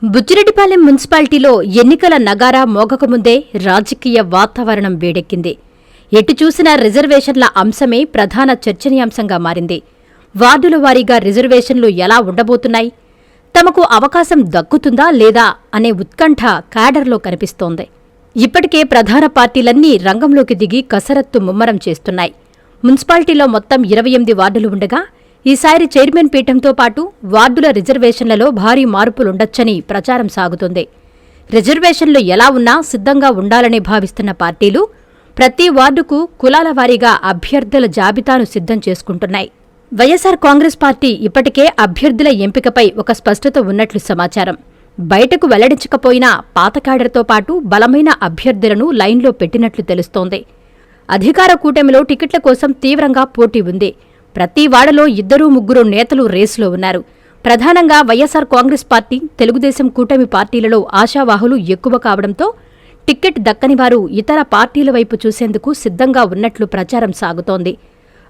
బుచ్చిరెడ్డిపాలెం మున్సిపాలిటీలో ఎన్నికల నగారా మోగకముందే రాజకీయ వాతావరణం వేడెక్కింది. ఎటు చూసినా రిజర్వేషన్ల అంశమే ప్రధాన చర్చనీయాంశంగా మారింది. వార్డుల వారీగా రిజర్వేషన్లు ఎలా ఉండబోతున్నాయి, తమకు అవకాశం దక్కుతుందా లేదా అనే ఉత్కంఠ క్యాడర్లో కనిపిస్తోంది. ఇప్పటికే ప్రధాన పార్టీలన్నీ రంగంలోకి దిగి కసరత్తు ముమ్మరం చేస్తున్నాయి. మున్సిపాలిటీలో మొత్తం 28 వార్డులు ఉండగా ఈసారి చైర్మన్ పీఠంతో పాటు వార్డుల రిజర్వేషన్లలో భారీ మార్పులుండొచ్చని ప్రచారం సాగుతోంది. రిజర్వేషన్లు ఎలా ఉన్నా సిద్ధంగా ఉండాలని భావిస్తున్న పార్టీలు ప్రతి వార్డుకు కులాల వారీగా అభ్యర్థుల జాబితాను సిద్ధం చేసుకుంటున్నాయి. వైఎస్సార్ కాంగ్రెస్ పార్టీ ఇప్పటికే అభ్యర్థుల ఎంపికపై ఒక స్పష్టత ఉన్నట్లు సమాచారం. బయటకు వెల్లడించకపోయినా పాత క్యాడర్తో పాటు బలమైన అభ్యర్థులను లైన్లో పెట్టినట్లు తెలుస్తోంది. అధికార కూటమిలో టికెట్ల కోసం తీవ్రంగా పోటీ ఉంది. ప్రతి వాడలో 2-3 నేతలు రేసులో ఉన్నారు. ప్రధానంగా వైఎస్సార్ కాంగ్రెస్ పార్టీ, తెలుగుదేశం కూటమి పార్టీలలో ఆశావాహులు ఎక్కువ కావడంతో టిక్కెట్ దక్కని వారు ఇతర పార్టీల వైపు చూసేందుకు సిద్ధంగా ఉన్నట్లు ప్రచారం సాగుతోంది.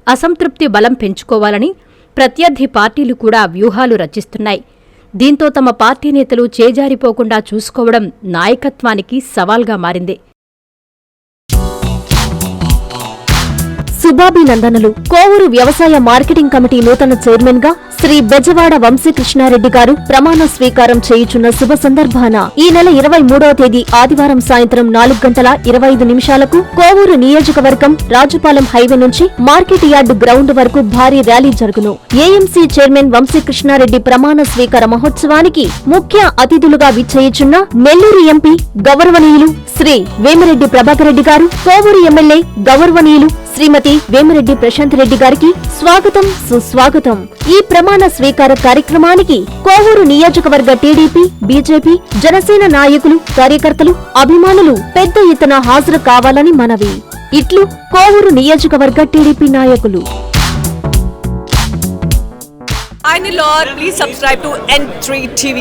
అసంతృప్తి బలం పెంచుకోవాలని ప్రత్యర్థి పార్టీలు కూడా వ్యూహాలు రచిస్తున్నాయి. దీంతో తమ పార్టీ నేతలు చేజారిపోకుండా చూసుకోవడం నాయకత్వానికి సవాల్గా మారింది. శుభాభినందనలు. కోవూరు వ్యవసాయ మార్కెటింగ్ కమిటీ నూతన చైర్మన్ గా శ్రీ బెజవాడ వంశీకృష్ణారెడ్డి గారు ప్రమాణ స్వీకారం చేయుచున్న శుభ సందర్భాన ఈ నెల 23వ తేదీ ఆదివారం సాయంత్రం 4:25 కోవూరు నియోజకవర్గం రాజుపాలెం హైవే నుంచి మార్కెట్ యార్డు గ్రౌండ్ వరకు భారీ ర్యాలీ జరుగును. ఏఎంసీ చైర్మన్ వంశీకృష్ణారెడ్డి ప్రమాణ స్వీకార మహోత్సవానికి ముఖ్య అతిథులుగా విచ్చేయుచున్న నెల్లూరు ఎంపీ గౌరవనీయులు శ్రీ వేమిరెడ్డి ప్రభాకర్ రెడ్డి గారు, కోవూరు ఎమ్మెల్యే గౌరవనీయులు శ్రీమతి వేమిరెడ్డి ప్రశాంత్ రెడ్డి గారికి స్వాగతం, సుస్వాగతం. ఈ ప్రమాణ స్వీకార కార్యక్రమానికి కోవూరు నియోజకవర్గ టీడీపీ, బీజేపీ, జనసేన నాయకులు, కార్యకర్తలు, అభిమానులు పెద్ద ఎత్తున హాజరు కావాలని మనవి. ఇట్లు కోవూరు నియోజకవర్గ టీడీపీ నాయకులు. Please subscribe to N3 TV.